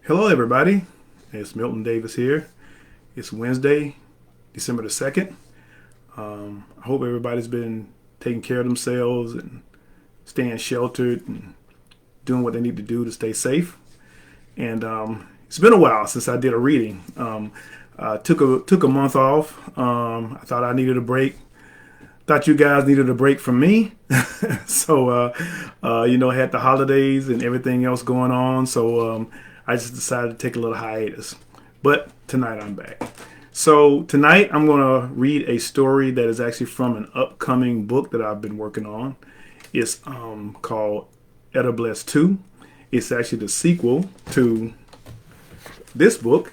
Hello, everybody. It's Milton Davis here. It's Wednesday, December the 2nd. I hope everybody's been taking care of themselves and staying sheltered and doing what they need to do to stay safe. And it's been a while since I did a reading. Took a month off. I thought I needed a break. Thought you guys needed a break from me. So, had the holidays and everything else going on. So I just decided to take a little hiatus. But tonight I'm back. So tonight I'm going to read a story that is actually from an upcoming book that I've been working on. It's called Bless 2. It's actually the sequel to this book,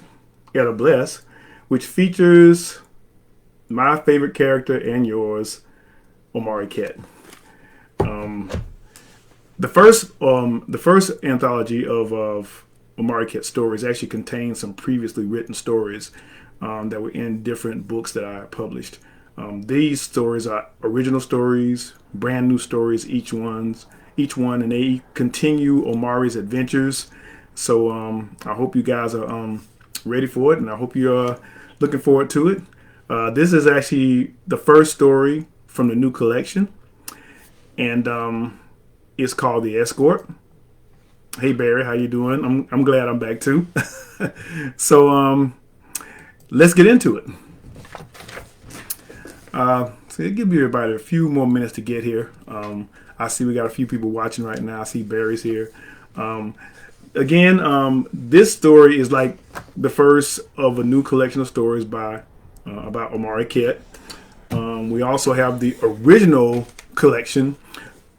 Bless, which features my favorite character and yours, Omari Kett. The first anthology of Omari Kett stories actually contains some previously written stories that were in different books that I published. These stories are original stories, brand new stories, each one, and they continue Omari's adventures. So I hope you guys are ready for it, and I hope you're looking forward to it. This is actually the first story from the new collection, and it's called The Escort. Hey Barry, how you doing? I'm glad I'm back too. So let's get into it. So give everybody a few more minutes to get here. I see we got a few people watching right now. I see Barry's here. Again, this story is like the first of a new collection of stories by about Omari Kett. We also have the original collection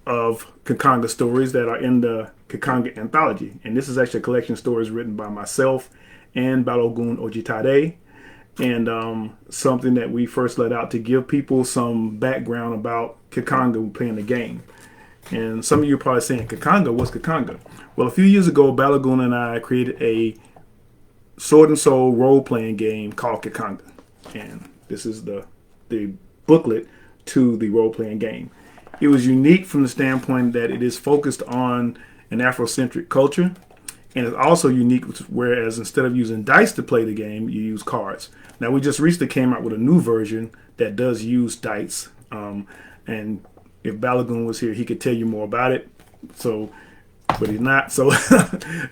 of Kakanga stories that are in the Kakanga anthology, and this is actually a collection of stories written by myself and Balogun Ojitade, and something that we first let out to give people some background about Kakanga playing the game. And some of you are probably saying, Kakanga, what's Kakanga? Well, a few years ago, Balogun and I created a sword and soul role-playing game called Kakanga, and this is the booklet to the role-playing game. It was unique from the standpoint that it is focused on an Afrocentric culture, and it's also unique whereas instead of using dice to play the game, you use cards. Now, we just recently came out with a new version that does use dice, and if Balogun was here, he could tell you more about it. So, but he's not. So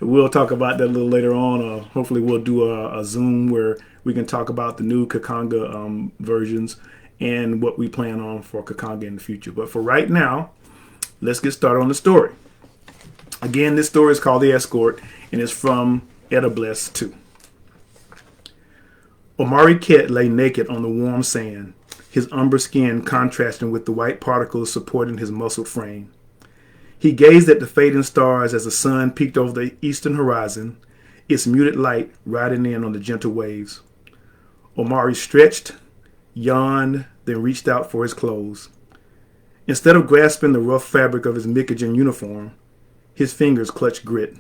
we'll talk about that a little later on. Hopefully, we'll do a Zoom where we can talk about the new Kakanga versions and what we plan on for Kakanga in the future. But for right now, let's get started on the story. Again, this story is called The Escort, and it's from Bless 2. Omari Kett lay naked on the warm sand, his umber skin contrasting with the white particles supporting his muscled frame. He gazed at the fading stars as the sun peeked over the eastern horizon, its muted light riding in on the gentle waves. Omari stretched, yawned, then reached out for his clothes. Instead of grasping the rough fabric of his Mikajan uniform, his fingers clutched grit.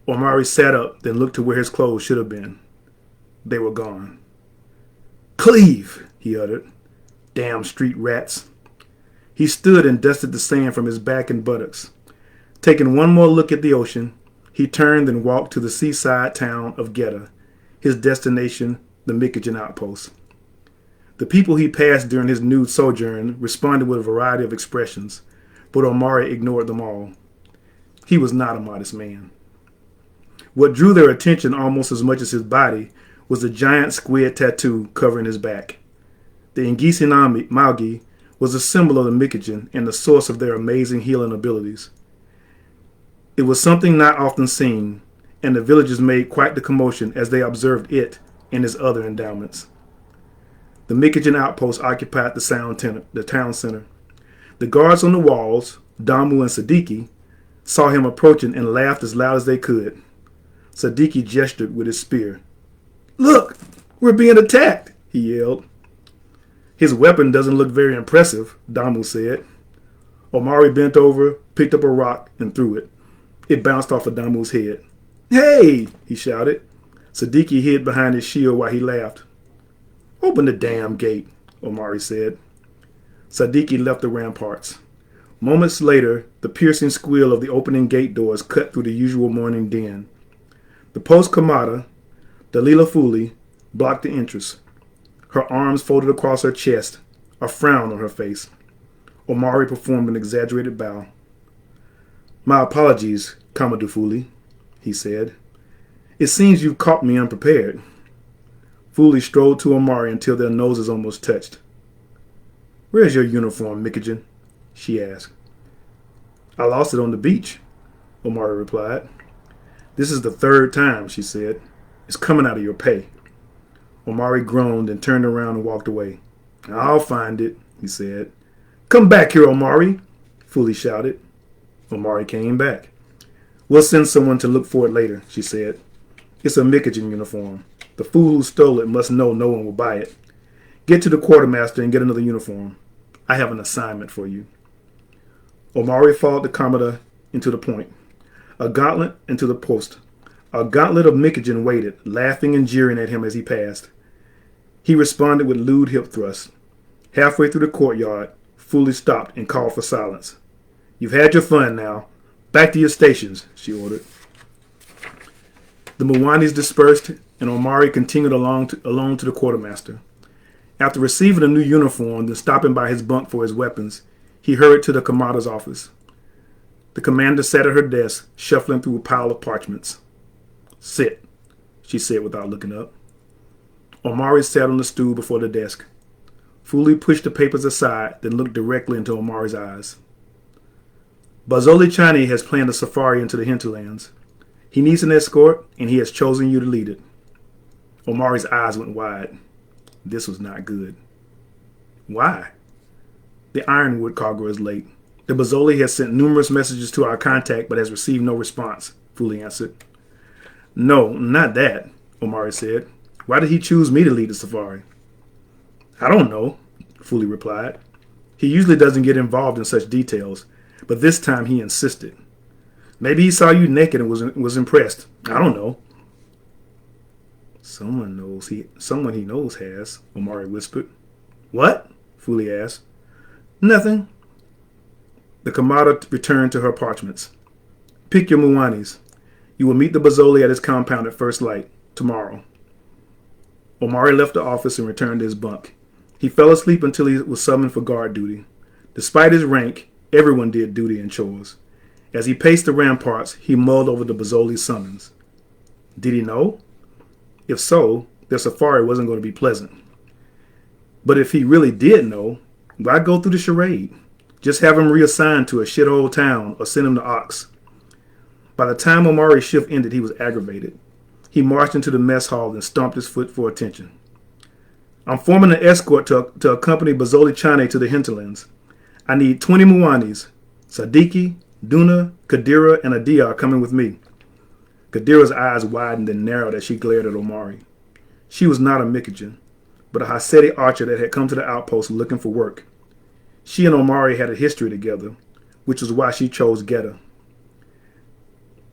Omari sat up, then looked to where his clothes should have been. They were gone. "Cleave," he uttered. "Damn street rats." He stood and dusted the sand from his back and buttocks. Taking one more look at the ocean, he turned and walked to the seaside town of Geta, his destination, the Mikajan outpost. The people he passed during his nude sojourn responded with a variety of expressions, but Omari ignored them all. He was not a modest man. What drew their attention almost as much as his body was the giant squid tattoo covering his back. The Ngisi Maugi was a symbol of the Mikajan and the source of their amazing healing abilities. It was something not often seen, and the villagers made quite the commotion as they observed it and his other endowments. The Mikajan outpost occupied the town center. The guards on the walls, Damu and Sadiki, saw him approaching and laughed as loud as they could. Sadiki gestured with his spear. "Look, we're being attacked," he yelled. "His weapon doesn't look very impressive," Damu said. Omari bent over, picked up a rock, and threw it. It bounced off of Damu's head. "Hey!" he shouted. Sadiki hid behind his shield while he laughed. "Open the damn gate," Omari said. Sadiki left the ramparts. Moments later, the piercing squeal of the opening gate doors cut through the usual morning din. The post commata, Dalila Fuli, blocked the entrance, her arms folded across her chest, a frown on her face. Omari performed an exaggerated bow. "My apologies, Commodore Fuli," he said. "It seems you've caught me unprepared." Fuli strode to Omari until their noses almost touched. "Where's your uniform, Mikajan?" she asked. "I lost it on the beach," Omari replied. "This is the third time," she said. "It's coming out of your pay." Omari groaned and turned around and walked away. "I'll find it," he said. "Come back here, Omari," Fuli shouted. Omari came back. "We'll send someone to look for it later," she said. "It's a Mikajan uniform. The fool who stole it must know no one will buy it. Get to the quartermaster and get another uniform. I have an assignment for you." Omari followed the commodore into the point, a gauntlet into the post. A gauntlet of Mikajan waited, laughing and jeering at him as he passed. He responded with lewd hip thrusts. Halfway through the courtyard, Fuli stopped and called for silence. "You've had your fun now. Back to your stations," she ordered. The Mwanis dispersed, and Omari continued alone to the quartermaster. After receiving a new uniform and stopping by his bunk for his weapons, he hurried to the commander's office. The commander sat at her desk, shuffling through a pile of parchments. "Sit," she said without looking up. Omari sat on the stool before the desk. Fuli pushed the papers aside, then looked directly into Omari's eyes. "Barzoli Chani has planned a safari into the hinterlands. He needs an escort, and he has chosen you to lead it." Omari's eyes went wide. This was not good. "Why?" "The Ironwood cargo is late. The Barzoli has sent numerous messages to our contact, but has received no response," Fuli answered. "No, not that," Omari said. "Why did he choose me to lead the safari?" "I don't know," Fuli replied. "He usually doesn't get involved in such details, but this time he insisted. Maybe he saw you naked and was impressed. I don't know." Someone he knows has," Omari whispered. "What?" Fuli asked. "Nothing." The commodore returned to her parchments. "Pick your Mwanis. You will meet the Barzoli at his compound at first light, tomorrow." Omari left the office and returned to his bunk. He fell asleep until he was summoned for guard duty. Despite his rank, everyone did duty and chores. As he paced the ramparts, he mulled over the Barzoli's summons. Did he know? If so, their safari wasn't going to be pleasant. But if he really did know, why go through the charade? Just have him reassigned to a shithole town or send him to Ox. By the time Omari's shift ended, he was aggravated. He marched into the mess hall and stomped his foot for attention. "I'm forming an escort to accompany Barzoli Chane to the hinterlands. I need 20 Mwanis. Sadiki, Duna, Kadira, and Adia are coming with me." Kadira's eyes widened and narrowed as she glared at Omari. She was not a Mikajan, but a Hasedi archer that had come to the outpost looking for work. She and Omari had a history together, which was why she chose Geta.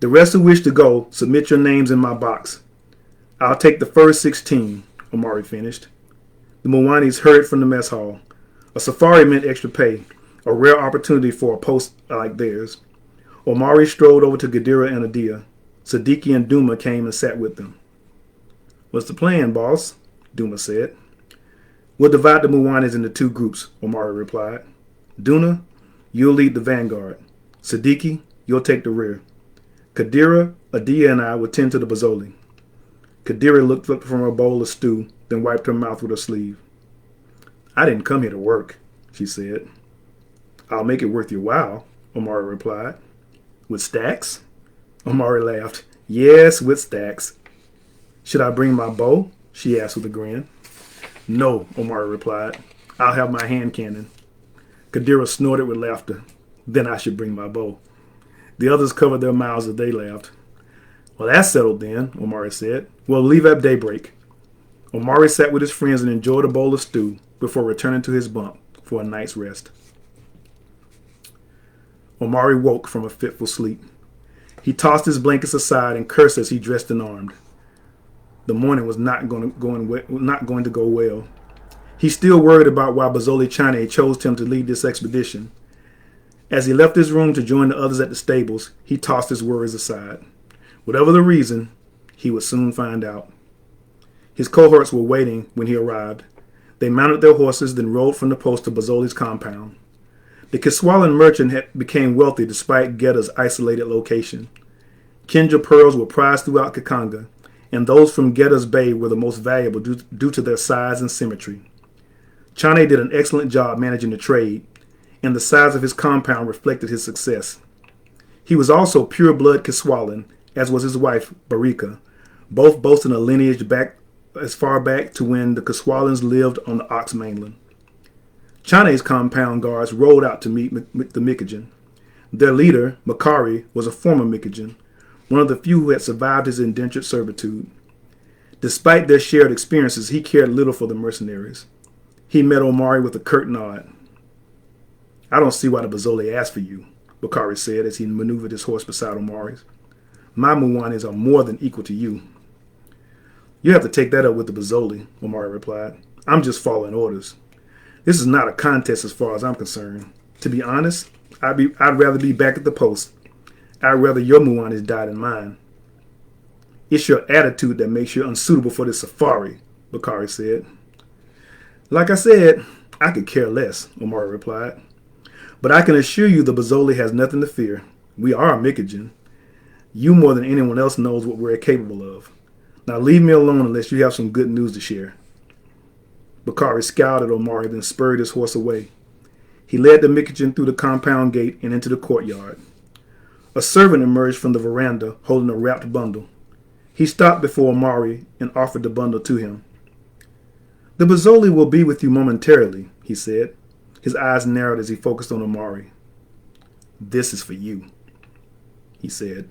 "The rest who wish to go, submit your names in my box. I'll take the first 16, Omari finished. The Mwanis hurried from the mess hall. A safari meant extra pay, a rare opportunity for a post like theirs. Omari strode over to Gadira and Adia. Sadiki and Duma came and sat with them. "What's the plan, boss?" Duma said. "We'll divide the Mwanis into two groups," Omari replied. "Duna, you'll lead the vanguard. Sadiki, you'll take the rear. Kadira, Adia, and I will tend to the Barzoli." Kadira looked up from her bowl of stew, then wiped her mouth with her sleeve. "I didn't come here to work," she said. "I'll make it worth your while," Omari replied. "With stacks?" Omari laughed. "Yes, with stacks." "Should I bring my bow?" she asked with a grin. "No," Omari replied. "I'll have my hand cannon." Kadira snorted with laughter. "Then I should bring my bow." The others covered their mouths as they laughed. "Well, that's settled then," Omari said. "We'll leave at daybreak." Omari sat with his friends and enjoyed a bowl of stew before returning to his bunk for a night's rest. Omari woke from a fitful sleep. He tossed his blankets aside and cursed as he dressed and armed. The morning was not going to go well. He still worried about why Barzoli Chane chose him to lead this expedition. As he left his room to join the others at the stables, he tossed his worries aside. Whatever the reason, He would soon find out. His cohorts were waiting when he arrived. They mounted their horses, then rode from the post to Bozzoli's compound. The Kiswalan merchant became wealthy despite Gedda's isolated location. Kinja pearls were prized throughout Kakanga, and those from Gedda's Bay were the most valuable due to their size and symmetry. Chane did an excellent job managing the trade, and the size of his compound reflected his success. He was also pure-blood Kiswalan, as was his wife, Barika, both boasting a lineage back as far back to when the Kiswalans lived on the Ox mainland. Chane's compound guards rode out to meet the Mikajan. Their leader, Makari, was a former Mikajan, one of the few who had survived his indentured servitude. Despite their shared experiences, he cared little for the mercenaries. He met Omari with a curt nod. "I don't see why the Bozzoli asked for you," Bakari said as he maneuvered his horse beside Omari's. "My Muwanis are more than equal to you." "You have to take that up with the Bozzoli," Omari replied. "I'm just following orders. This is not a contest as far as I'm concerned. To be honest, I'd rather be back at the post. I'd rather your Muwanis die than mine." "It's your attitude that makes you unsuitable for this safari," Bakari said. "Like I said, I could care less," Omari replied. "But I can assure you the Bozzoli has nothing to fear. We are a Mikajan. You more than anyone else knows what we're capable of. Now leave me alone unless you have some good news to share." Bakari scowled at Omari, then spurred his horse away. He led the Mikajan through the compound gate and into the courtyard. A servant emerged from the veranda holding a wrapped bundle. He stopped before Omari and offered the bundle to him. "The Bozzoli will be with you momentarily," he said. His eyes narrowed as he focused on Omari. "This is for you," he said.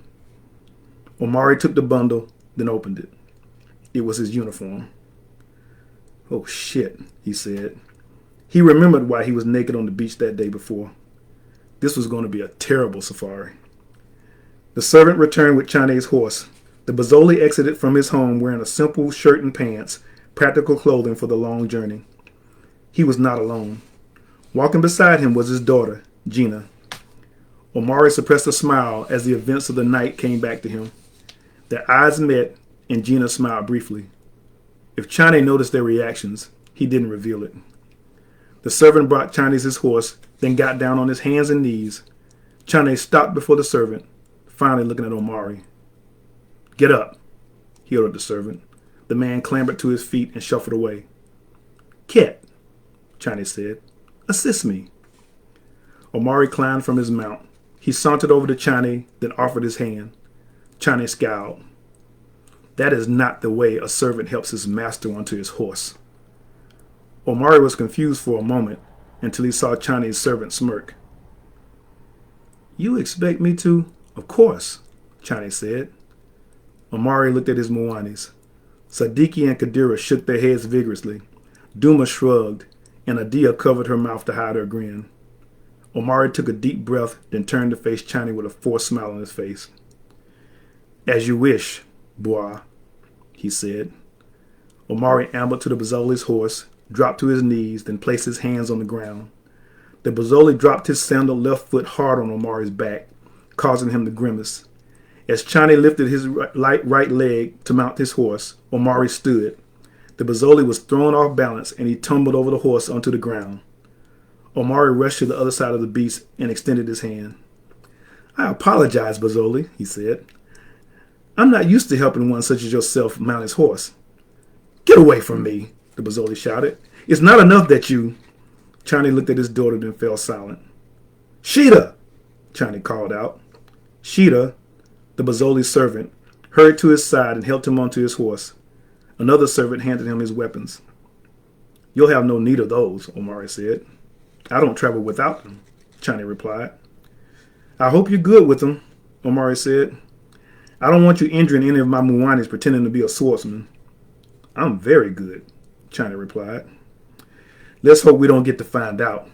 Omari took the bundle, then opened it. It was his uniform. "Oh shit," he said. He remembered why he was naked on the beach that day before. This was going to be a terrible safari. The servant returned with Chane's horse. The Bozzoli exited from his home wearing a simple shirt and pants, practical clothing for the long journey. He was not alone. Walking beside him was his daughter, Gina. Omari suppressed a smile as the events of the night came back to him. Their eyes met, and Gina smiled briefly. If Chane noticed their reactions, he didn't reveal it. The servant brought Chane his horse, then got down on his hands and knees. Chane stopped before the servant, finally looking at Omari. "Get up," he ordered the servant. The man clambered to his feet and shuffled away. "Ket," Chane said, "assist me." Omari climbed from his mount. He sauntered over to Chane, then offered his hand. Chane scowled. That is not the way a servant helps his master onto his horse. Omari was confused for a moment until he saw Chane's servant smirk. "You expect me to?" "Of course," Chane said. Omari looked at his Muwanis. Sadiki and Kadira shook their heads vigorously. Duma shrugged, and Adia covered her mouth to hide her grin. Omari took a deep breath, then turned to face Chane with a forced smile on his face. "As you wish, Bois," he said. Omari ambled to the Bozzoli's horse, dropped to his knees, then placed his hands on the ground. The Bozzoli dropped his sandaled left foot hard on Omari's back, causing him to grimace. As Chane lifted his light right leg to mount his horse, Omari stood. The Bozzoli was thrown off balance, and he tumbled over the horse onto the ground. Omari rushed to the other side of the beast and extended his hand. "I apologize, Bozzoli," he said. "I'm not used to helping one such as yourself mount his horse." "Get away from me," the Bozzoli shouted. "It's not enough that you—" Chane looked at his daughter, then fell silent. "Sheeta!" Chane called out. Sheeta, the Bozzoli's servant, hurried to his side and helped him onto his horse. Another servant handed him his weapons. "You'll have no need of those," Omari said. "I don't travel without them," Chane replied. "I hope you're good with them," Omari said. "I don't want you injuring any of my Muwanis pretending to be a swordsman." "I'm very good," Chane replied. "Let's hope we don't get to find out."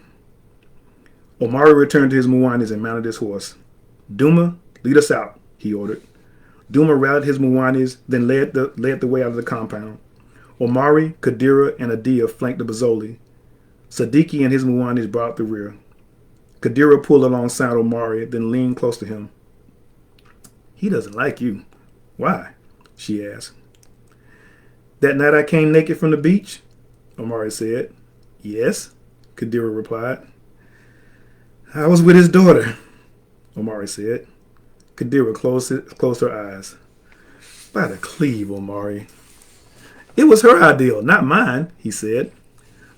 Omari returned to his Muwanis and mounted his horse. "Duma, lead us out," he ordered. Duma rallied his Muwanis, then led the way out of the compound. Omari, Kadira, and Adia flanked the Bozzoli. Sadiki and his Muwanis brought up the rear. Kadira pulled alongside Omari, then leaned close to him. "He doesn't like you." "Why?" she asked. That night I came naked from the beach? Omari said. Yes, Kadira replied. I was with his daughter, Omari said. Kadira closed her eyes. By the cleave, Omari. It was her ideal, not mine, he said.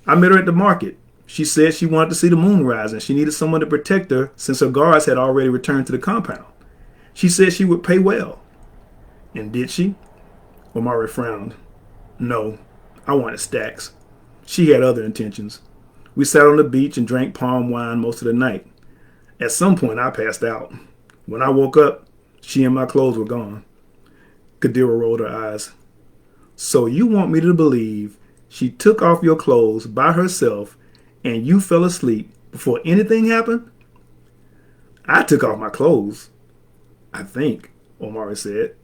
I met her at the market. She said she wanted to see the moon rise and she needed someone to protect her since her guards had already returned to the compound. She said she would pay well. And did she? Omari frowned. No, I wanted stacks. She had other intentions. We sat on the beach and drank palm wine most of the night. At some point, I passed out. When I woke up, she and my clothes were gone. Kadira rolled her eyes. So you want me to believe she took off your clothes by herself and you fell asleep before anything happened? I took off my clothes, I think, Omari said.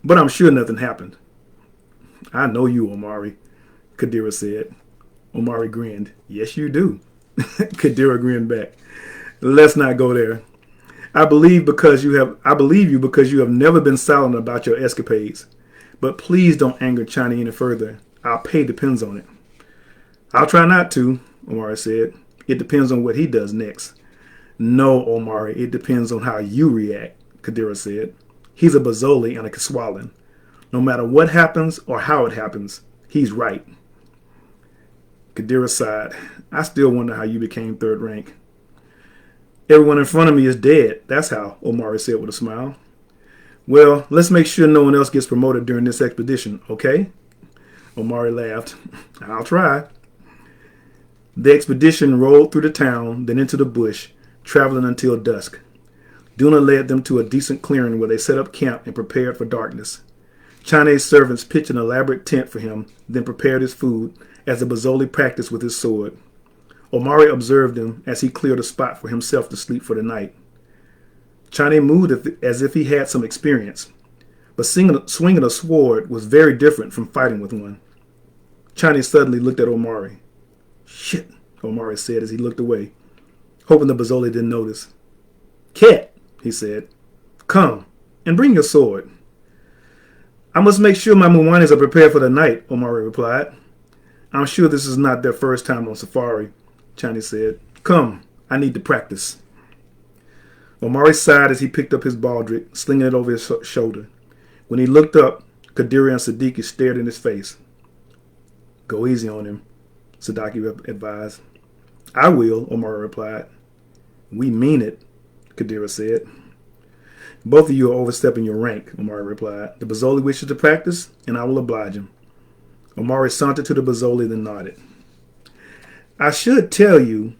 But I'm sure nothing happened. I know you, Omari, Kadira said. Omari grinned. Yes, you do. Kadira grinned back. Let's not go there. I believe you because you have never been silent about your escapades. But please don't anger Chani any further. Our pay depends on it. I'll try not to, Omari said. It depends on what he does next. No, Omari, it depends on how you react, Kadira said. He's a Bazoli and a Kiswalan. No matter what happens or how it happens, he's right. Kadira sighed. I still wonder how you became third rank. Everyone in front of me is dead. That's how, Omari said with a smile. Well, let's make sure no one else gets promoted during this expedition, okay? Omari laughed. I'll try. The expedition rolled through the town, then into the bush, traveling until dusk. Duna led them to a decent clearing where they set up camp and prepared for darkness. Chane's servants pitched an elaborate tent for him, then prepared his food as the Bazoli practiced with his sword. Omari observed him as he cleared a spot for himself to sleep for the night. Chane moved as if he had some experience, but swinging a sword was very different from fighting with one. Chane suddenly looked at Omari. Shit, Omari said as he looked away, hoping the Bazoli didn't notice. Cat, he said, come and bring your sword. I must make sure my Mwanis are prepared for the night, Omari replied. I'm sure this is not their first time on safari, Chani said. Come, I need to practice. Omari sighed as he picked up his baldric, slinging it over his shoulder. When he looked up, Kadiri and Siddiqui stared in his face. Go easy on him, Siddiqui advised. I will, Omari replied. We mean it, Kadira said. Both of you are overstepping your rank, Omari replied. The Bazoli wishes to practice, and I will oblige him. Omari sauntered to the Bazoli, then nodded. I should tell you,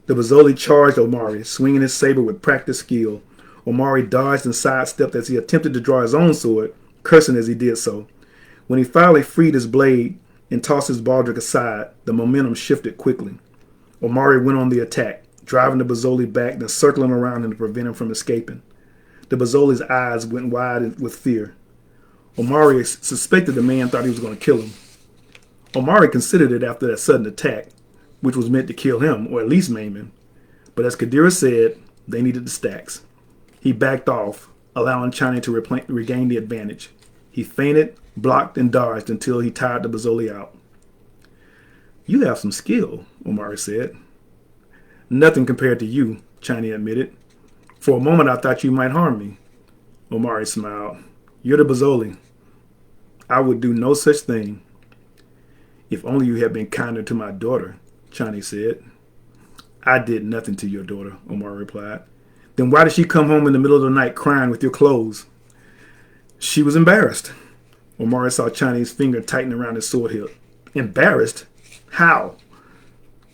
the Bazoli charged Omari, swinging his saber with practiced skill. Omari dodged and sidestepped as he attempted to draw his own sword, cursing as he did so. When he finally freed his blade and tossed his baldric aside, the momentum shifted quickly. Omari went on the attack, driving the Bazoli back, then circling around him to prevent him from escaping. The Bazoli's eyes went wide with fear. Omari suspected the man thought he was going to kill him. Omari considered it after that sudden attack, which was meant to kill him, or at least maim him. But as Kadira said, they needed the stacks. He backed off, allowing Chani to regain the advantage. He feinted, blocked, and dodged until he tired the Bazoli out. You have some skill, Omari said. Nothing compared to you, Chani admitted. For a moment I thought you might harm me. Omari smiled. You're the Bazoli. I would do no such thing. If only you had been kinder to my daughter, Chani said. I did nothing to your daughter, Omari replied. Then why did she come home in the middle of the night crying with your clothes? She was embarrassed. Omari saw Chani's finger tighten around his sword hilt. Embarrassed? How?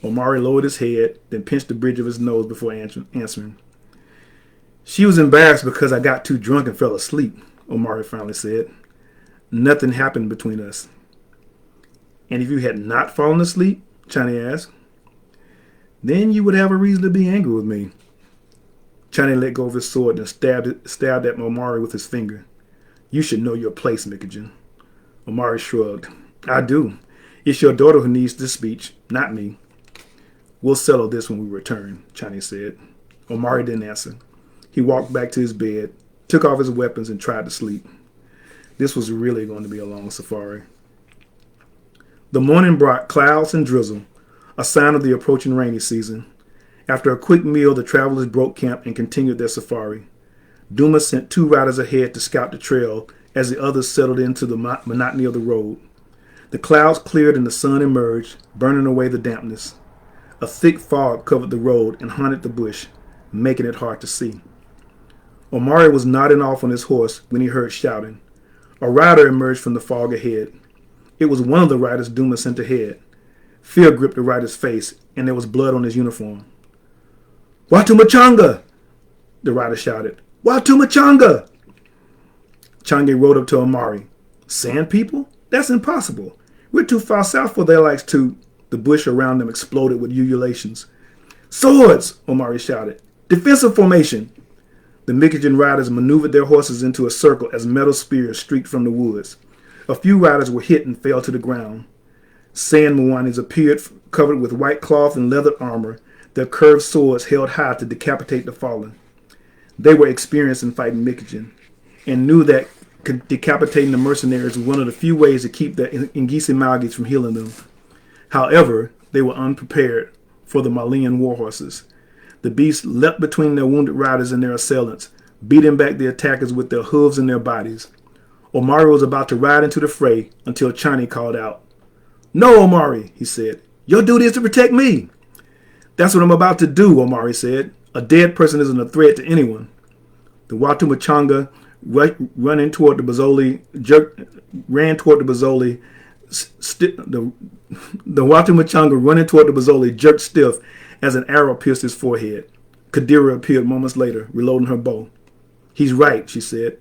Omari lowered his head, then pinched the bridge of his nose before answering. She was embarrassed because I got too drunk and fell asleep, Omari finally said. Nothing happened between us. And if you had not fallen asleep, Chani asked, then you would have a reason to be angry with me. Chani let go of his sword and stabbed at Omari with his finger. You should know your place, Mikajan. Omari shrugged. I do. It's your daughter who needs this speech, not me. We'll settle this when we return, Chani said. Omari didn't answer. He walked back to his bed, took off his weapons, and tried to sleep. This was really going to be a long safari. The morning brought clouds and drizzle, a sign of the approaching rainy season. After a quick meal, the travelers broke camp and continued their safari. Duma sent 2 riders ahead to scout the trail as the others settled into the monotony of the road. The clouds cleared and the sun emerged, burning away the dampness. A thick fog covered the road and haunted the bush, making it hard to see. Omari was nodding off on his horse when he heard shouting. A rider emerged from the fog ahead. It was one of the riders Duma sent ahead. Fear gripped the rider's face, and there was blood on his uniform. "Watu Machanga!" the rider shouted. "Watu Machanga!" Change rode up to Omari. "Sand people? That's impossible. We're too far south for their likes to..." The bush around them exploded with ululations. "Swords!" Omari shouted. "Defensive formation!" The Mikijan riders maneuvered their horses into a circle as metal spears streaked from the woods. A few riders were hit and fell to the ground. Sand Mwanis appeared covered with white cloth and leather armor, their curved swords held high to decapitate the fallen. They were experienced in fighting Mikijan and knew that decapitating the mercenaries was one of the few ways to keep the Ngisi Malgis from healing them. However, they were unprepared for the Malian war horses. The beasts leapt between their wounded riders and their assailants, beating back the attackers with their hooves and their bodies. Omari was about to ride into the fray until Chani called out. "No, Omari," he said. "Your duty is to protect me." "That's what I'm about to do," Omari said. "A dead person isn't a threat to anyone." The Watu Machanga ran toward the Bazoli. The Watu Machanga running toward the Bazoli jerked stiff as an arrow pierced his forehead. Kadira appeared moments later, reloading her bow. "He's right," she said.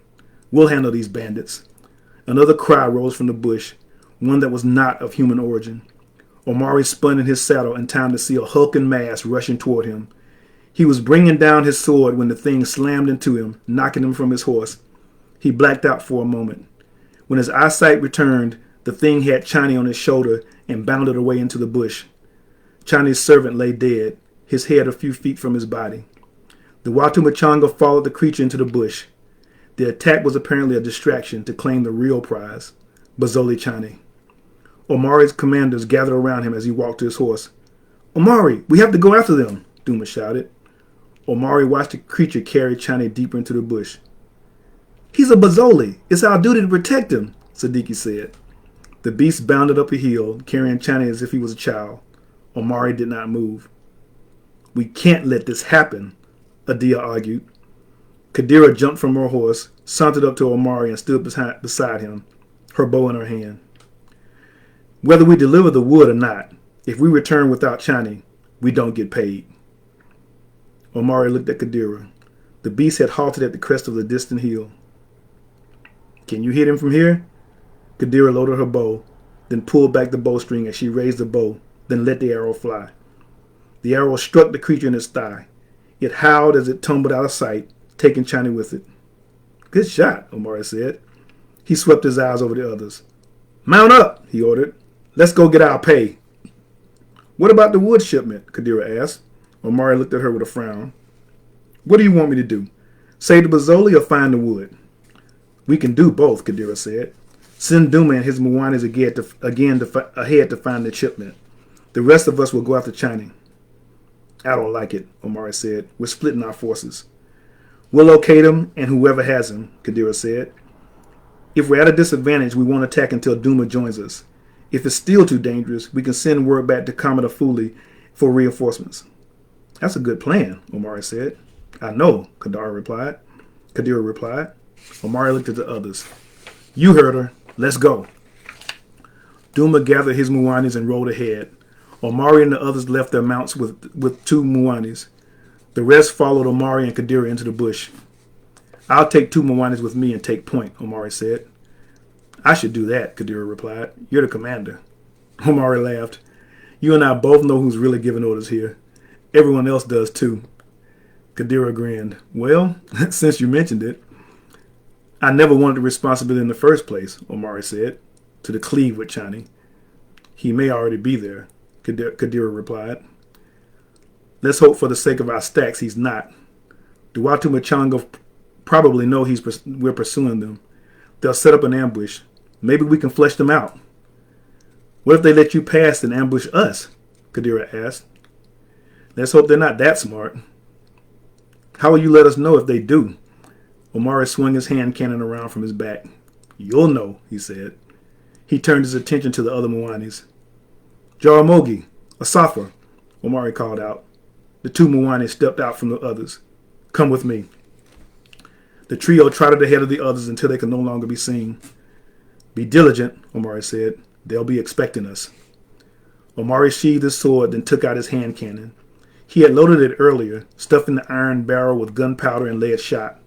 "We'll handle these bandits." Another cry rose from the bush, one that was not of human origin. Omari spun in his saddle in time to see a hulking mass rushing toward him. He was bringing down his sword when the thing slammed into him, knocking him from his horse. He blacked out for a moment. When his eyesight returned, the thing had Chani on his shoulder and bounded away into the bush. Chani's servant lay dead, his head a few feet from his body. The Watu Machanga followed the creature into the bush. The attack was apparently a distraction to claim the real prize, Bazoli Chani. Omari's commanders gathered around him as he walked to his horse. "Omari, we have to go after them," Duma shouted. Omari watched the creature carry Chani deeper into the bush. "He's a Bazoli. It's our duty to protect him," Siddiqui said. The beast bounded up a hill, carrying Chani as if he was a child. Omari did not move. "We can't let this happen," Adia argued. Kadira jumped from her horse, sauntered up to Omari, and stood beside him, her bow in her hand. "Whether we deliver the wood or not, if we return without Chani, we don't get paid." Omari looked at Kadira. The beast had halted at the crest of the distant hill. "Can you hit him from here?" Kadira loaded her bow, then pulled back the bowstring as she raised the bow, then let the arrow fly. The arrow struck the creature in its thigh. It howled as it tumbled out of sight, taking Chani with it. "Good shot," Omari said. He swept his eyes over the others. "Mount up," he ordered. "Let's go get our pay." "What about the wood shipment?" Kadira asked. Omari looked at her with a frown. "What do you want me to do? Save the Bazoli or find the wood?" "We can do both," Kadira said. "Send Duma and his Mwanis ahead to find the shipment. The rest of us will go after Chani." "I don't like it," Omari said. "We're splitting our forces." "We'll locate him and whoever has him," Kadira said. "If we're at a disadvantage, we won't attack until Duma joins us. If it's still too dangerous, we can send word back to Commodore Fuli for reinforcements." "That's a good plan," Omari said. "I know," Kadira replied. Omari looked at the others. "You heard her. Let's go." Duma gathered his Mwanis and rode ahead. Omari and the others left their mounts with 2 Mwanis. The rest followed Omari and Kadira into the bush. "I'll take 2 Mwanis with me and take point," Omari said. "I should do that," Kadira replied. "You're the commander." Omari laughed. "You and I both know who's really giving orders here. Everyone else does too." Kadira grinned. "Well, since you mentioned it, I never wanted the responsibility in the first place," Omari said, "to the cleave with Chani." "He may already be there," Kadira replied. "Let's hope for the sake of our stacks he's not. The Watu Machanga probably know we're pursuing them. They'll set up an ambush. Maybe we can flush them out. What if they let you pass and ambush us? Kadira asked. Let's hope they're not that smart. How will you let us know if they do? Omari swung his hand cannon around from his back. You'll know, he said. He turned his attention to the other Mwanis. Jaramogi, Asafa, Omari called out. The two Mwanis stepped out from the others. Come with me. The trio trotted ahead of the others until they could no longer be seen. Be diligent, Omari said. They'll be expecting us. Omari sheathed his sword, then took out his hand cannon. He had loaded it earlier, stuffing the iron barrel with gunpowder and lead shot.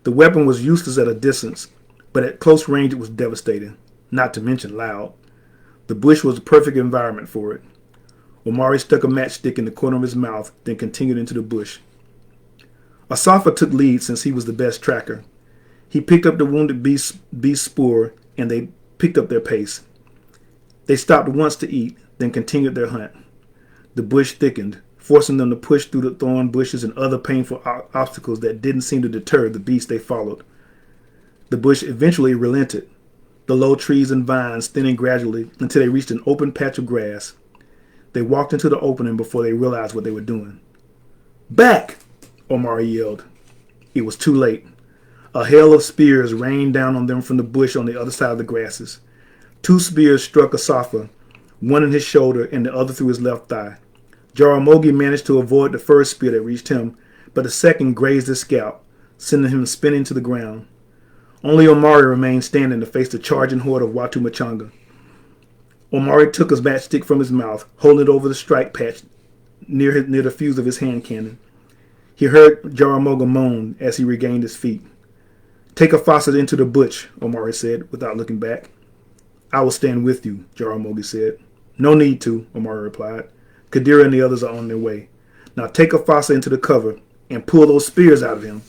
The weapon was useless at a distance, but at close range it was devastating, not to mention loud. The bush was the perfect environment for it. Omari stuck a matchstick in the corner of his mouth, then continued into the bush. Asafa took lead since he was the best tracker. He picked up the wounded beast's spoor, and they picked up their pace. They stopped once to eat, then continued their hunt. The bush thickened, forcing them to push through the thorn bushes and other painful obstacles that didn't seem to deter the beast they followed. The bush eventually relented, the low trees and vines thinning gradually until they reached an open patch of grass. They walked into the opening before they realized what they were doing. Back! Omari yelled. It was too late. A hail of spears rained down on them from the bush on the other side of the grasses. 2 spears struck Asafa, one in his shoulder and the other through his left thigh. Jaramogi managed to avoid the first spear that reached him, but the second grazed his scalp, sending him spinning to the ground. Only Omari remained standing to face the charging horde of Watu Machanga. Omari took his matchstick from his mouth, holding it over the strike patch near the fuse of his hand cannon. He heard Jaramogi moan as he regained his feet. Take a faucet into the bush, Omari said, without looking back. I will stand with you, Jaramogi said. No need to, Omari replied. Kadira and the others are on their way. Now take a faucet into the cover and pull those spears out of him.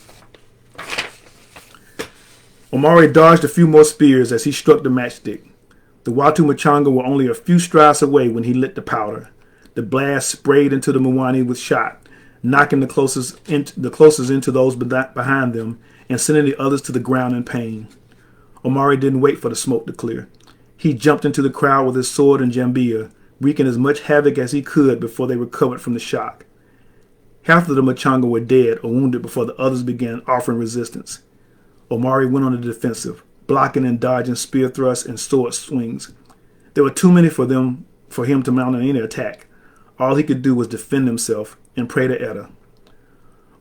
Omari dodged a few more spears as he struck the matchstick. The Watu Machanga were only a few strides away when he lit the powder. The blast sprayed into the Mwani with shot, knocking the closest into those behind them and sending the others to the ground in pain. Omari didn't wait for the smoke to clear. He jumped into the crowd with his sword and jambia, wreaking as much havoc as he could before they recovered from the shock. Half of the Machanga were dead or wounded before the others began offering resistance. Omari went on the defensive, blocking and dodging spear thrusts and sword swings. There were too many for him to mount any attack. All he could do was defend himself and pray to Etta.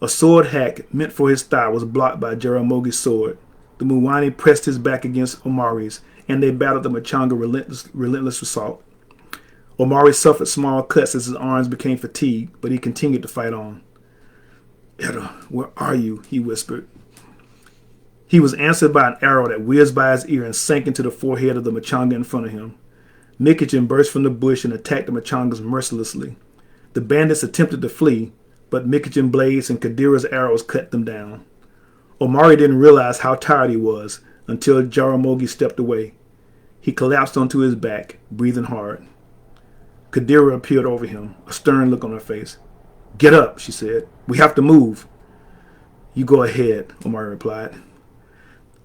A sword hack meant for his thigh was blocked by Jaramogi's sword. The Mwani pressed his back against Omari's, and they battled the Machanga relentless assault. Omari suffered small cuts as his arms became fatigued, but he continued to fight on. Etta, where are you? He whispered. He was answered by an arrow that whizzed by his ear and sank into the forehead of the Machanga in front of him. Mikijin burst from the bush and attacked the Machangas mercilessly. The bandits attempted to flee, but Mikijin blades and Kadira's arrows cut them down. Omari didn't realize how tired he was until Jaramogi stepped away. He collapsed onto his back, breathing hard. Kadira appeared over him, a stern look on her face. Get up, she said. We have to move. You go ahead, Omari replied.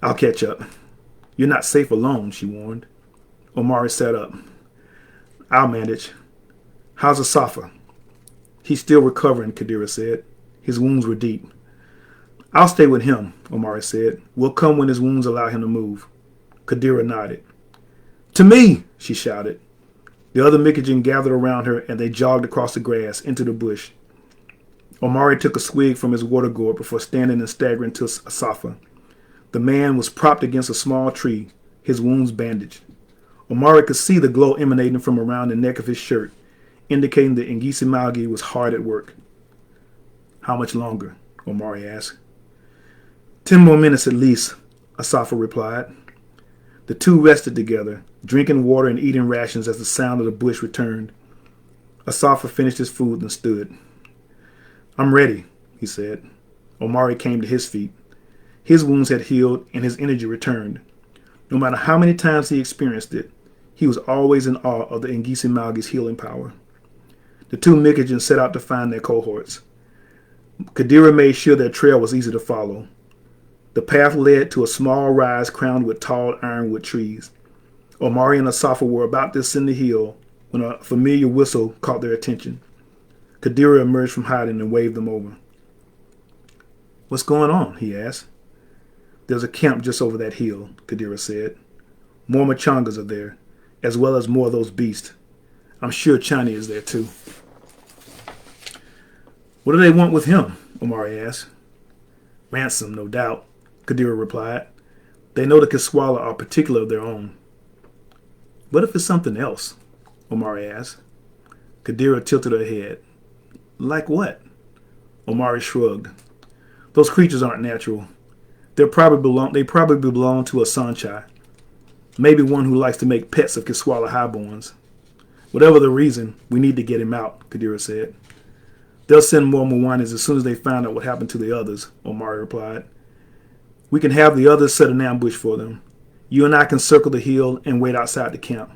I'll catch up. You're not safe alone, she warned. Omari sat up. I'll manage. How's Asafa? He's still recovering, Kadira said. His wounds were deep. I'll stay with him, Omari said. We'll come when his wounds allow him to move. Kadira nodded. To me, she shouted. The other Mikijin gathered around her and they jogged across the grass into the bush. Omari took a swig from his water gourd before standing and staggering to Asafa. The man was propped against a small tree, his wounds bandaged. Omari could see the glow emanating from around the neck of his shirt, indicating that Ngisi Malgi was hard at work. How much longer? Omari asked. 10 more minutes at least, Asafa replied. The two rested together, drinking water and eating rations as the sound of the bush returned. Asafa finished his food and stood. I'm ready, he said. Omari came to his feet. His wounds had healed and his energy returned. No matter how many times he experienced it, he was always in awe of the Ngisi Malgi's healing power. The two Mikijin set out to find their cohorts. Kadira made sure their trail was easy to follow. The path led to a small rise crowned with tall ironwood trees. Omari and Asafa were about to ascend the hill when a familiar whistle caught their attention. Kadira emerged from hiding and waved them over. "What's going on?" he asked. "There's a camp just over that hill," Kadira said. "More Machangas are there, as well as more of those beasts. I'm sure Chani is there too." "What do they want with him?" Omari asked. "Ransom, no doubt," Kadira replied. "They know the Kiswala are particular of their own." "What if it's something else?" Omari asked. Kadira tilted her head. "Like what?" Omari shrugged. "Those creatures aren't natural. They probably belong to a Sanchai. Maybe one who likes to make pets of Kiswala highborns. Whatever the reason, we need to get him out," Kadira said. "They'll send more Mwanis as soon as they find out what happened to the others," Omari replied. "We can have the others set an ambush for them. You and I can circle the hill and wait outside the camp.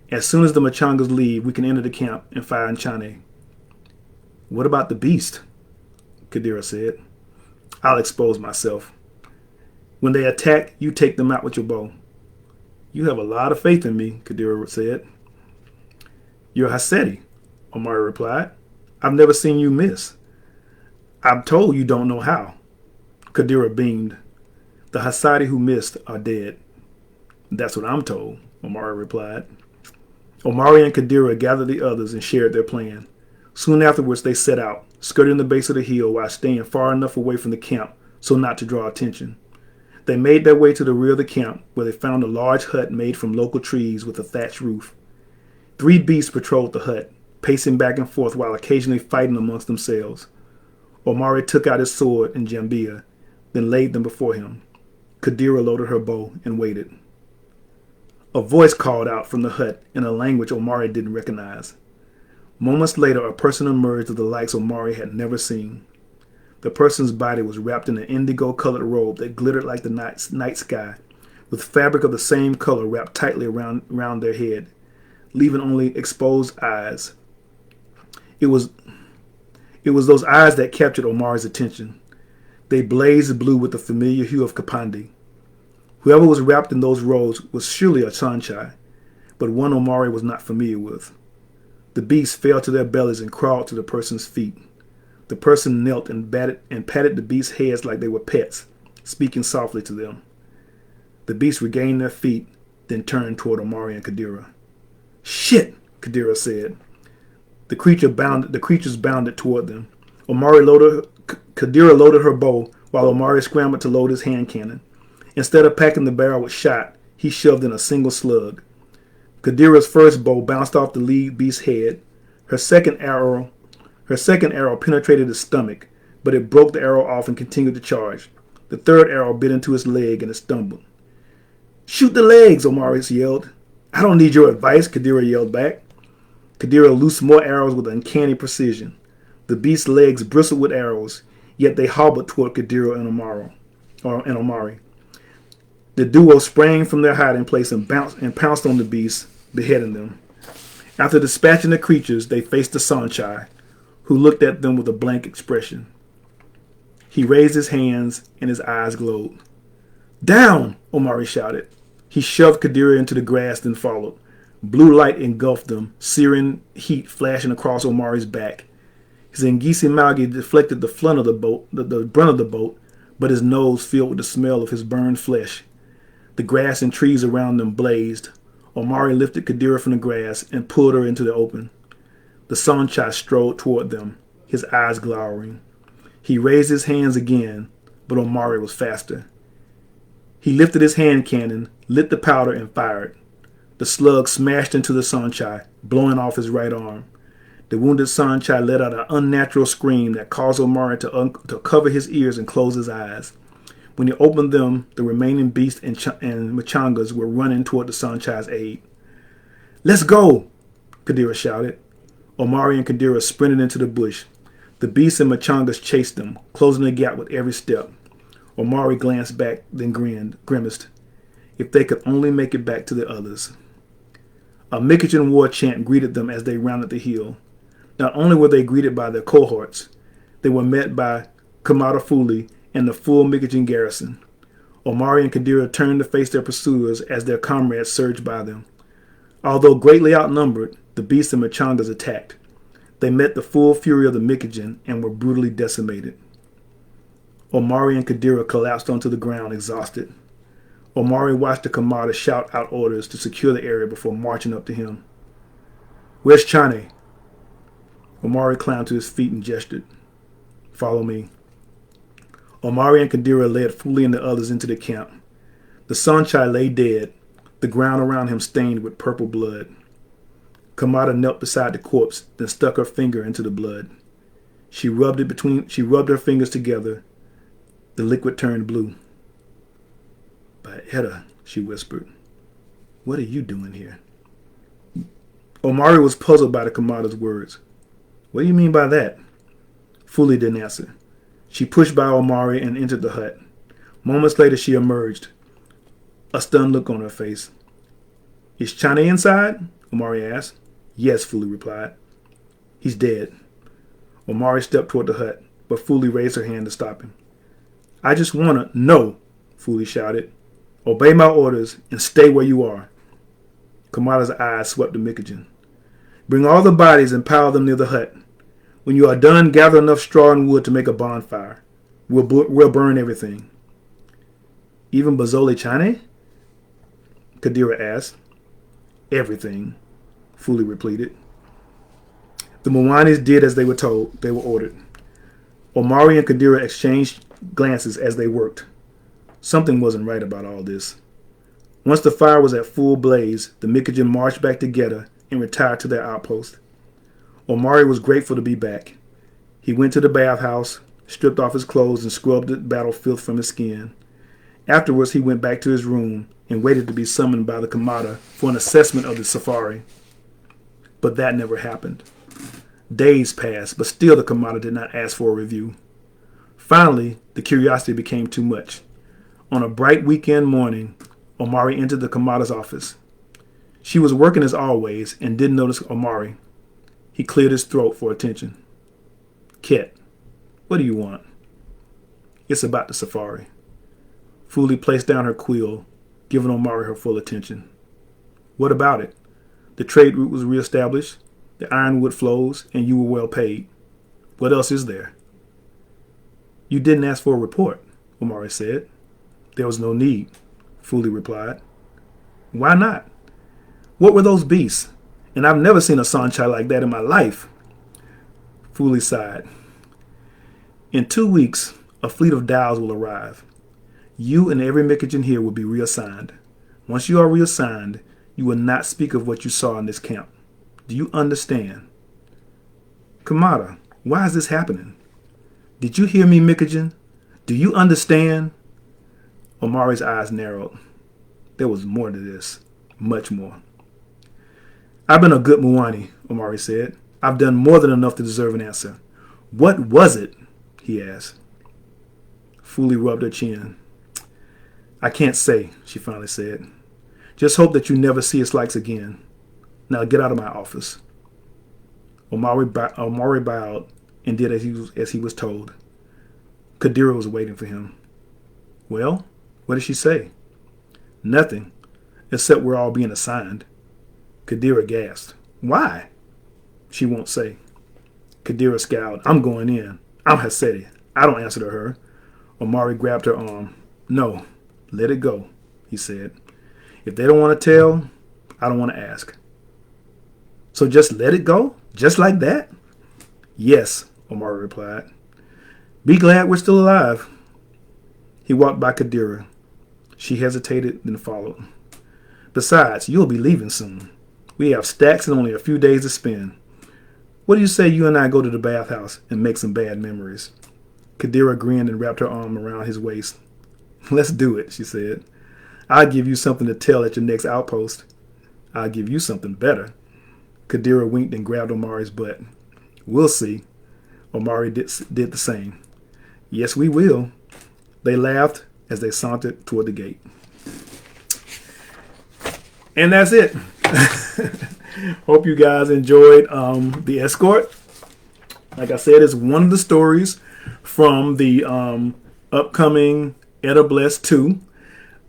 As soon as the Machangas leave, we can enter the camp and find Chane." "What about the beast?" Kadira said. "I'll expose myself. When they attack, you take them out with your bow." "You have a lot of faith in me," Kadira said. "You're Hasedi," Omari replied. "I've never seen you miss." "I'm told you don't know how." Kadira beamed. "The Hasadi who missed are dead." "That's what I'm told," Omari replied. Omari and Kadira gathered the others and shared their plan. Soon afterwards they set out, skirting the base of the hill while staying far enough away from the camp so not to draw attention. They made their way to the rear of the camp, where they found a large hut made from local trees with a thatched roof. 3 beasts patrolled the hut, pacing back and forth while occasionally fighting amongst themselves. Omari took out his sword and jambia, then laid them before him. Kadira loaded her bow and waited. A voice called out from the hut in a language Omari didn't recognize. Moments later, a person emerged of the likes Omari had never seen. The person's body was wrapped in an indigo-colored robe that glittered like the night sky, with fabric of the same color wrapped tightly around their head, leaving only exposed eyes. It was those eyes that captured Omari's attention. They blazed blue with the familiar hue of Kapandi. Whoever was wrapped in those robes was surely a Sanchai, but one Omari was not familiar with. The beasts fell to their bellies and crawled to the person's feet. The person knelt and patted the beasts' heads like they were pets, speaking softly to them. The beasts regained their feet, then turned toward Omari and Kadira. "Shit!" Kadira said. The creatures bounded toward them. Kadira loaded her bow while Omari scrambled to load his hand cannon. Instead of packing the barrel with shot, he shoved in a single slug. Kadira's first bow bounced off the lead beast's head. Her second arrow penetrated his stomach, but it broke the arrow off and continued to charge. The third arrow bit into his leg and it stumbled. "Shoot the legs," Omari yelled. "I don't need your advice," Kadira yelled back. Kadira loosed more arrows with uncanny precision. The beast's legs bristled with arrows, yet they hobbled toward Kadira and Omari. The duo sprang from their hiding place and pounced on the beasts, beheading them. After dispatching the creatures, they faced the Sanchai, who looked at them with a blank expression. He raised his hands and his eyes glowed. "Down!" Omari shouted. He shoved Kadira into the grass, then followed. Blue light engulfed them, searing heat flashing across Omari's back. His Ngisi Malgi deflected the brunt of the boat, but his nose filled with the smell of his burned flesh. The grass and trees around them blazed. Omari lifted Kadira from the grass and pulled her into the open. The Sanchai strode toward them, his eyes glowering. He raised his hands again, but Omari was faster. He lifted his hand cannon, lit the powder, and fired. The slug smashed into the Sanchai, blowing off his right arm. The wounded Sanchai let out an unnatural scream that caused Omari to cover his ears and close his eyes. When he opened them, the remaining beasts and Machangas were running toward the Sanchai's aid. "Let's go!" Kadira shouted. Omari and Kadira sprinted into the bush. The beasts and Machangas chased them, closing the gap with every step. Omari glanced back, then grimaced. If they could only make it back to the others. A Mikajan war chant greeted them as they rounded the hill. Not only were they greeted by their cohorts, they were met by Kamada Fuli and the full Mikajan garrison. Omari and Kadira turned to face their pursuers as their comrades surged by them. Although greatly outnumbered, the beasts and Machangas attacked. They met the full fury of the Mikajan and were brutally decimated. Omari and Kadira collapsed onto the ground, exhausted. Omari watched the Kamada shout out orders to secure the area before marching up to him. "Where's Chane?" Omari climbed to his feet and gestured. "Follow me." Omari and Kadira led Fuli and the others into the camp. The Sanchai lay dead, the ground around him stained with purple blood. Kamada knelt beside the corpse, then stuck her finger into the blood. She rubbed her fingers together. The liquid turned blue. "By Etta," she whispered, "what are you doing here?" Omari was puzzled by the Kamada's words. "What do you mean by that?" Fuli didn't answer. She pushed by Omari and entered the hut. Moments later, she emerged, a stunned look on her face. "Is Chane inside?" Omari asked. "Yes," Fuli replied. "He's dead." Omari stepped toward the hut, but Fuli raised her hand to stop him. "I just wanna—" "No," Fuli shouted. "Obey my orders and stay where you are." Kamada's eyes swept the Mikajan. "Bring all the bodies and pile them near the hut. When you are done, gather enough straw and wood to make a bonfire. We'll burn everything." "Even Bazole Chane?" Kadira asked. "Everything," Fuli repeated. The Mwanis did as they were told. They were ordered. Omari and Kadira exchanged glances as they worked. Something wasn't right about all this. Once the fire was at full blaze, the Mikajan marched back together and retired to their outpost. Omari was grateful to be back. He went to the bathhouse, stripped off his clothes, and scrubbed the battle filth from his skin. Afterwards, he went back to his room and waited to be summoned by the Kamada for an assessment of the safari. But that never happened. Days passed, but still the Kamada did not ask for a review. Finally, the curiosity became too much. On a bright weekend morning, Omari entered the Kamada's office. She was working as always and didn't notice Omari. He cleared his throat for attention. "Ket, what do you want?" "It's about the safari." Fuli placed down her quill, giving Omari her full attention. "What about it? The trade route was reestablished, the ironwood flows, and you were well paid. What else is there?" "You didn't ask for a report," Omari said. "There was no need," Fuli replied. "Why not? What were those beasts? And I've never seen a Sanchai like that in my life." Fuli sighed. "In 2 weeks, a fleet of Dows will arrive. You and every Mikajan here will be reassigned. Once you are reassigned, you will not speak of what you saw in this camp. Do you understand?" "Kamada, why is this happening?" "Did you hear me, Mikajan? Do you understand?" Omari's eyes narrowed. There was more to this. Much more. "I've been a good Mwani," Omari said. "I've done more than enough to deserve an answer. What was it?" he asked. Fuli rubbed her chin. "I can't say," she finally said. "Just hope that you never see its likes again. Now get out of my office." Omari bowed and did as he was told. Kadira was waiting for him. "Well, what did she say?" "Nothing, except we're all being assigned." Kadira gasped. "Why?" "She won't say." Kadira scowled. "I'm going in. I'm Hasedi. I don't answer to her." Omari grabbed her arm. "No, let it go," he said. "If they don't want to tell, I don't want to ask." "So just let it go? Just like that?" "Yes," Omari replied. "Be glad we're still alive." He walked by Kadira. She hesitated, then followed. "Besides, you'll be leaving soon. We have stacks and only a few days to spend. What do you say you and I go to the bathhouse and make some bad memories?" Kadira grinned and wrapped her arm around his waist. "Let's do it," she said. "I'll give you something to tell at your next outpost." "I'll give you something better." Kadira winked and grabbed Omari's butt. "We'll see." Omari did the same. "Yes, we will." They laughed as they sauntered toward the gate. And that's it. Hope you guys enjoyed the Escort. Like I said, it's one of the stories from the upcoming Etta Bless 2.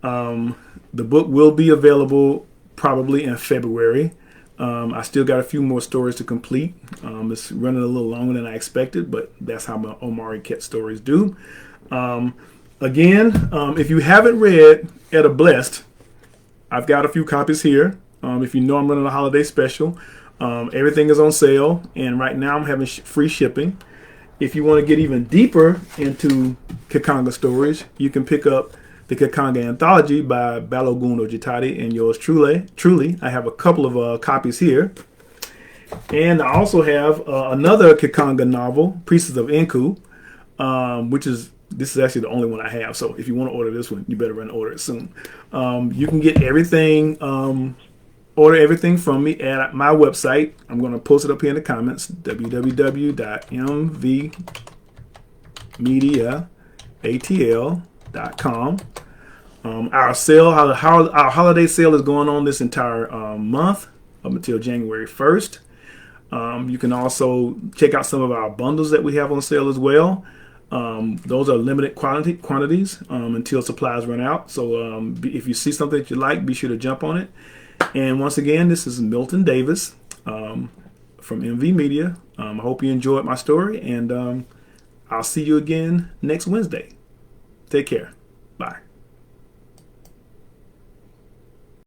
The book will be available probably in February. I still got a few more stories to complete. It's running a little longer than I expected, but that's how my Omari Ket stories do. Again, if you haven't read Etta Blessed, I've got a few copies here. If you know I'm running a holiday special, everything is on sale, and right now I'm having free shipping. If you want to get even deeper into Kekanga stories, you can pick up the Kekanga Anthology by Balogun Ojitade and yours truly. I have a couple of copies here. And I also have another Kekanga novel, Priests of Enku, this is actually the only one I have. So if you want to order this one, you better run and order it soon. You can get everything, order everything from me at my website. I'm going to post it up here in the comments, www.mvmediaatl.com. Our sale, our holiday sale is going on this entire month up until January 1st. You can also check out some of our bundles that we have on sale as well. Those are limited quantities until supplies run out. So if you see something that you like, be sure to jump on it. And once again, this is Milton Davis from MV Media. I hope you enjoyed my story, and I'll see you again next Wednesday. Take care.